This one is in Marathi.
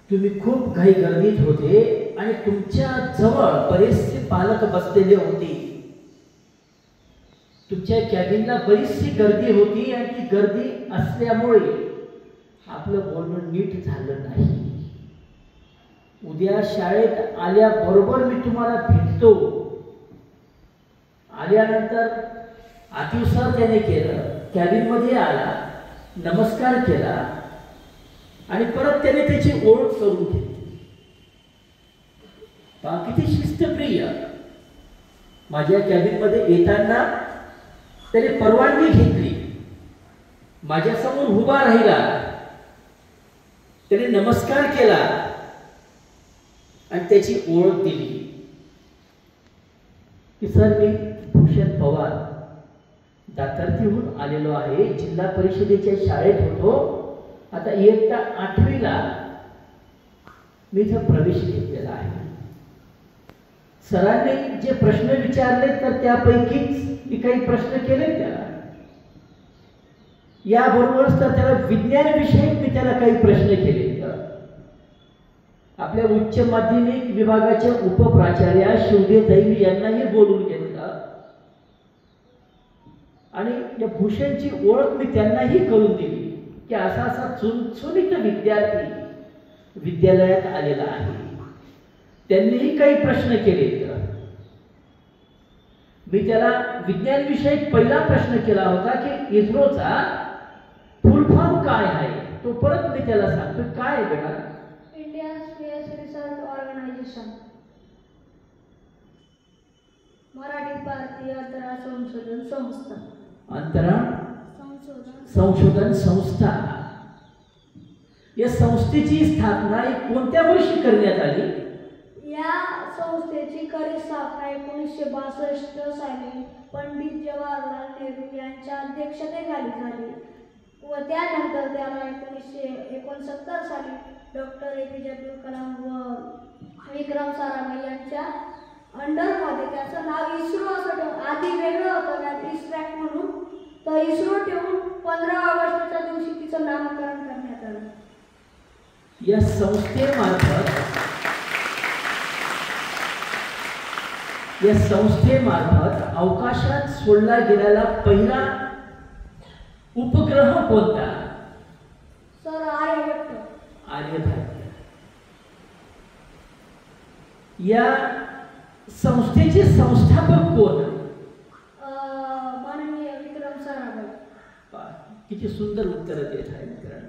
तुम्ही खूप काही गर्दीत होते आणि तुमच्या जवळ बरेचसे पालक बसलेले होते. तुमच्या कॅबिनला बरीचशी गर्दी होती आणि ती गर्दी असल्यामुळे आपलं बोलणं नीट झालं नाही. उद्या शाळेत आल्याबरोबर मी तुम्हाला भेटतो. आल्यानंतर आतिवसर त्याने केलं, कॅबिनमध्ये आला, नमस्कार केला आणि परत त्याने त्याची ओळख करून घेतली. किती शिस्तप्रिय. माझ्या कॅबिनमध्ये येताना त्याने परवानगी घेतली, माझ्यासमोर उभा राहिला, त्याने नमस्कार केला आणि त्याची ओळख दिली की सर मी भूषण पवार दातर्तीहून आलेलो आहे, जिल्हा परिषदेच्या शाळेत होतो, आता इयत्ता 8वीला मी इथं प्रवेश घेतलेला आहे. सरांनी जे प्रश्न विचारले तर त्यापैकीच मी काही प्रश्न केले त्याला. याबरोबरच तर त्याला विज्ञानविषयी मी त्याला काही प्रश्न केले. आपल्या उच्च माध्यमिक विभागाच्या उपप्राचार्या शिवदेव दैवी यांनाही बोलून घेतलं आणि या भूषणची ओळख मी त्यांनाही करून दिली की असा असा चुनचुनीत विद्यार्थी विद्यालयात आलेला आहे. त्यांनीही काही प्रश्न केले. मी त्याला विज्ञानविषयी पहिला प्रश्न केला होता की इस्रोचा फुल फॉर्म काय आहे. तो परत मी त्याला सांगतो, काय आहे बेटा? Indian Space Research Organisation. Marathi भारतीय अंतराळ संशोधन संस्था. अंतराळ संशोधन संस्था. या संस्थेची स्थापना कोणत्या वर्षी करण्यात आली? या संस्थेची खरी स्थापना 1962 साली पंडित जवाहरलाल नेहरू यांच्या अध्यक्षतेखाली झाली व त्यानंतर त्याला 1969 साली डॉक्टर APJ अब्दुल कलाम व विक्रम साराभाई यांच्या अंडरमध्ये त्याचं नाव इस्रो असं ठेवून, आधी वेगळं होतं त्यात इस्रॅक म्हणून, तर इस्रो ठेवून 15 ऑगस्टच्या दिवशी तिचं नामकरण करण्यात आलं. या संस्थेमार्फत अवकाशात सोडला गेलेला पहिला उपग्रह कोणता? सर आर्यभट्ट. आर्यभट्ट. या संस्थेचे संस्थापक कोण? माननीय विक्रम साराभाई. किती सुंदर उत्तर देत आहे मित्रांनो.